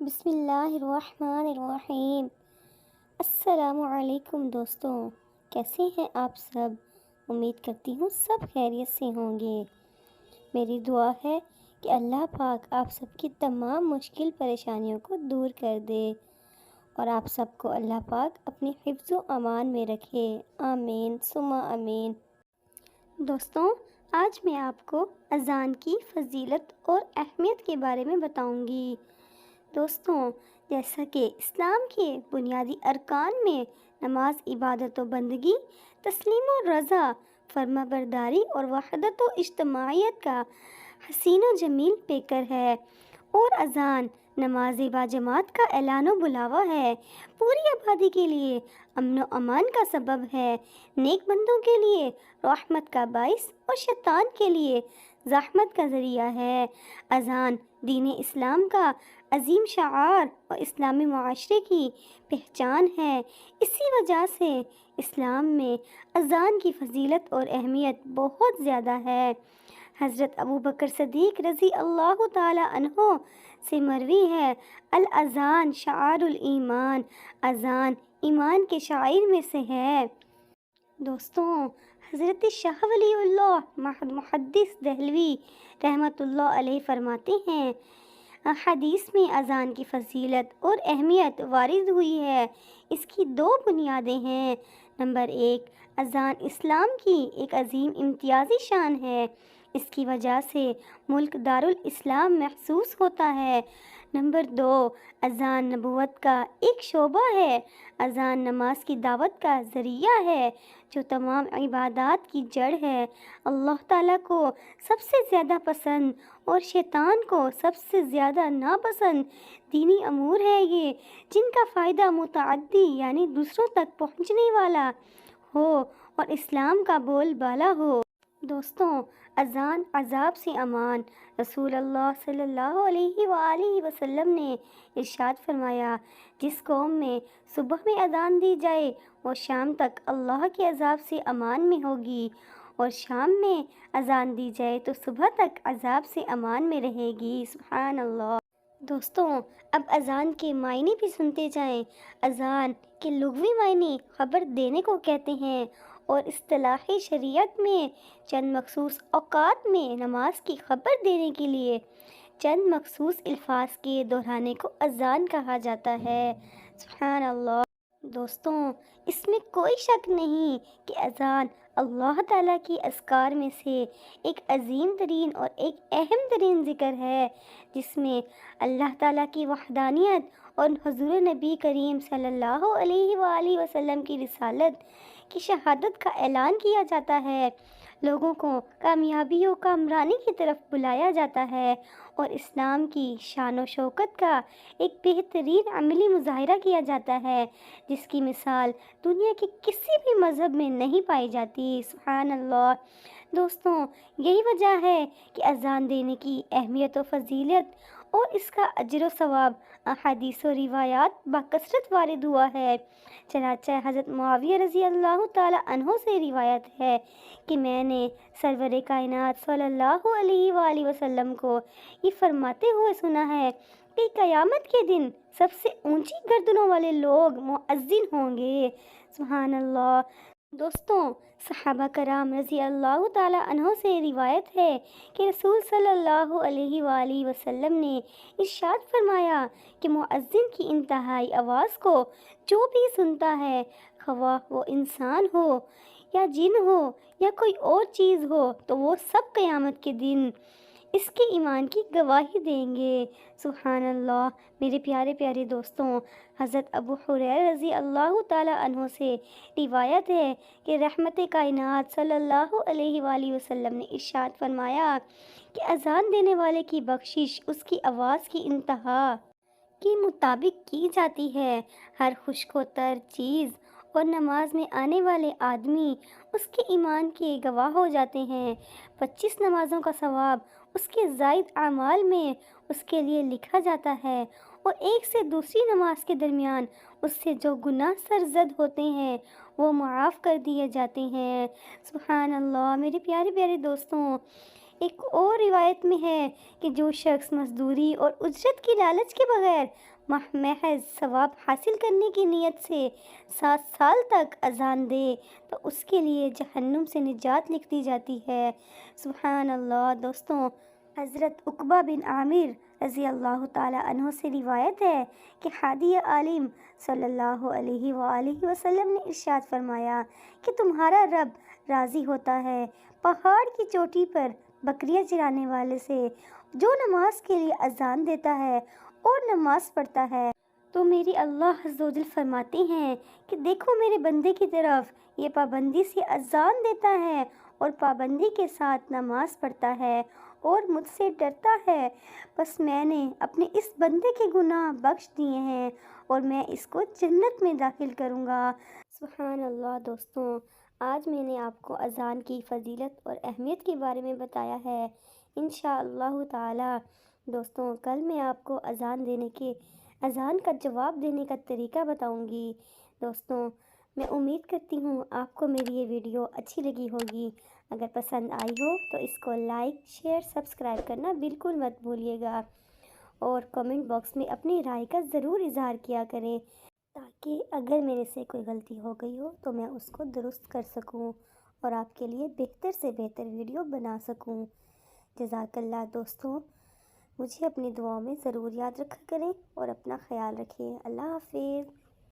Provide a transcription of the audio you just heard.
بسم اللہ الرحمن الرحیم۔ السلام علیکم دوستوں، کیسے ہیں آپ سب؟ امید کرتی ہوں سب خیریت سے ہوں گے۔ میری دعا ہے کہ اللہ پاک آپ سب کی تمام مشکل پریشانیوں کو دور کر دے اور آپ سب کو اللہ پاک اپنی حفظ و امان میں رکھے، آمین ثم آمین۔ دوستوں، آج میں آپ کو اذان کی فضیلت اور اہمیت کے بارے میں بتاؤں گی۔ دوستوں، جیسا کہ اسلام کے بنیادی ارکان میں نماز عبادت و بندگی، تسلیم و رضا، فرما برداری اور وحدت و اجتماعیت کا حسین و جمیل پیکر ہے، اور اذان نماز باجماعت کا اعلان و بلاوا ہے، پوری آبادی کے لیے امن و امان کا سبب ہے، نیک بندوں کے لیے رحمت کا باعث اور شیطان کے لیے زحمت کا ذریعہ ہے۔ اذان دین اسلام کا عظیم شعار اور اسلامی معاشرے کی پہچان ہے۔ اسی وجہ سے اسلام میں اذان کی فضیلت اور اہمیت بہت زیادہ ہے۔ حضرت ابوبکر صدیق رضی اللہ تعالی عنہ سے مروی ہے، الاذان شعار الایمان، اذان ایمان کے شعائر میں سے ہے۔ دوستوں، حضرت شاہ ولی اللہ محدث دہلوی رحمۃ اللہ علیہ فرماتے ہیں، حدیث میں اذان کی فضیلت اور اہمیت وارد ہوئی ہے۔ اس کی دو بنیادیں ہیں۔ نمبر 1، اذان اسلام کی ایک عظیم امتیازی شان ہے، اس کی وجہ سے ملک دارالاسلام محسوس ہوتا ہے۔ نمبر 2، اذان نبوت کا ایک شعبہ ہے۔ اذان نماز کی دعوت کا ذریعہ ہے، جو تمام عبادات کی جڑ ہے۔ اللہ تعالیٰ کو سب سے زیادہ پسند اور شیطان کو سب سے زیادہ ناپسند دینی امور ہے یہ، جن کا فائدہ متعدی یعنی دوسروں تک پہنچنے والا ہو اور اسلام کا بول بالا ہو۔ دوستوں، اذان عذاب سے امان۔ رسول اللہ صلی اللہ علیہ وآلہ وسلم نے ارشاد فرمایا، جس قوم میں صبح میں اذان دی جائے وہ شام تک اللہ کے عذاب سے امان میں ہوگی، اور شام میں اذان دی جائے تو صبح تک عذاب سے امان میں رہے گی۔ سبحان اللہ۔ دوستوں، اب اذان کے معنی بھی سنتے جائیں۔ اذان کے لغوی معنی خبر دینے کو کہتے ہیں، اور اصطلاح شریعت میں چند مخصوص اوقات میں نماز کی خبر دینے کے لیے چند مخصوص الفاظ کے دہرانے کو اذان کہا جاتا ہے۔ سبحان اللہ۔ دوستوں، اس میں کوئی شک نہیں کہ اذان اللہ تعالیٰ کی اذکار میں سے ایک عظیم ترین اور ایک اہم ترین ذکر ہے، جس میں اللہ تعالیٰ کی وحدانیت اور حضور نبی کریم صلی اللہ علیہ وآلہ وسلم کی رسالت کی شہادت کا اعلان کیا جاتا ہے، لوگوں کو کامیابی و کامرانی کی طرف بلایا جاتا ہے، اور اسلام کی شان و شوکت کا ایک بہترین عملی مظاہرہ کیا جاتا ہے، جس کی مثال دنیا کے کسی بھی مذہب میں نہیں پائی جاتی۔ سبحان اللہ۔ دوستوں، یہی وجہ ہے کہ اذان دینے کی اہمیت و فضیلت اور اس کا اجر و ثواب احادیث و روایات بکثرت وارد ہوا ہے۔ چنانچہ حضرت معاویہ رضی اللہ تعالی عنہ سے روایت ہے کہ میں نے سرور کائنات صلی اللہ علیہ وآلہ وسلم کو یہ فرماتے ہوئے سنا ہے کہ قیامت کے دن سب سے اونچی گردنوں والے لوگ مؤذن ہوں گے۔ سبحان اللہ۔ دوستوں، صحابہ کرام رضی اللہ تعالی عنہ سے روایت ہے کہ رسول صلی اللہ علیہ وآلہ وسلم نے ارشاد فرمایا کہ مؤذن کی انتہائی آواز کو جو بھی سنتا ہے، خواہ وہ انسان ہو یا جن ہو یا کوئی اور چیز ہو، تو وہ سب قیامت کے دن اس کے ایمان کی گواہی دیں گے۔ سبحان اللہ۔ میرے پیارے پیارے دوستوں، حضرت ابو ہریرہ رضی اللہ تعالی عنہ سے روایت ہے کہ رحمت کائنات صلی اللہ علیہ وآلہ وسلم نے ارشاد فرمایا کہ اذان دینے والے کی بخشش اس کی آواز کی انتہا کے مطابق کی جاتی ہے۔ ہر خشک و تر چیز اور نماز میں آنے والے آدمی اس کے ایمان کے گواہ ہو جاتے ہیں۔ 25 نمازوں کا ثواب اس کے زائد اعمال میں اس کے لیے لکھا جاتا ہے، اور ایک سے دوسری نماز کے درمیان اس سے جو گناہ سرزد ہوتے ہیں وہ معاف کر دیے جاتے ہیں۔ سبحان اللہ۔ میرے پیارے پیارے دوستوں، ایک اور روایت میں ہے کہ جو شخص مزدوری اور اجرت کی لالچ کے بغیر محض ثواب حاصل کرنے کی نیت سے 7 سال تک اذان دے تو اس کے لیے جہنم سے نجات لکھ دی جاتی ہے۔ سبحان اللہ دوستوں، حضرت عقبہ بن عامر رضی اللہ تعالی عنہ سے روایت ہے کہ ہادی عالم صلی اللہ علیہ وآلہ وسلم نے ارشاد فرمایا کہ تمہارا رب راضی ہوتا ہے پہاڑ کی چوٹی پر بکریاں چرانے والے سے جو نماز کے لیے اذان دیتا ہے اور نماز پڑھتا ہے۔ تو میری اللہ عز و جل فرماتے ہیں کہ دیکھو میرے بندے کی طرف، یہ پابندی سے اذان دیتا ہے اور پابندی کے ساتھ نماز پڑھتا ہے اور مجھ سے ڈرتا ہے، بس میں نے اپنے اس بندے کے گناہ بخش دیے ہیں اور میں اس کو جنت میں داخل کروں گا۔ سبحان اللہ دوستوں، آج میں نے آپ کو اذان کی فضیلت اور اہمیت کے بارے میں بتایا ہے۔ انشاءاللہ تعالی دوستوں، کل میں آپ کو اذان کا جواب دینے کا طریقہ بتاؤں گی۔ دوستوں، میں امید کرتی ہوں آپ کو میری یہ ویڈیو اچھی لگی ہوگی۔ اگر پسند آئی ہو تو اس کو لائک، شیئر، سبسکرائب کرنا بالکل مت بھولیے گا اور کمنٹ باکس میں اپنی رائے کا ضرور اظہار کیا کریں تاکہ اگر میرے سے کوئی غلطی ہو گئی ہو تو میں اس کو درست کر سکوں اور آپ کے لیے بہتر سے بہتر ویڈیو بنا سکوں۔ جزاک اللہ دوستوں، مجھے اپنی دعاؤں میں ضرور یاد رکھا کریں اور اپنا خیال رکھیں۔ اللہ حافظ۔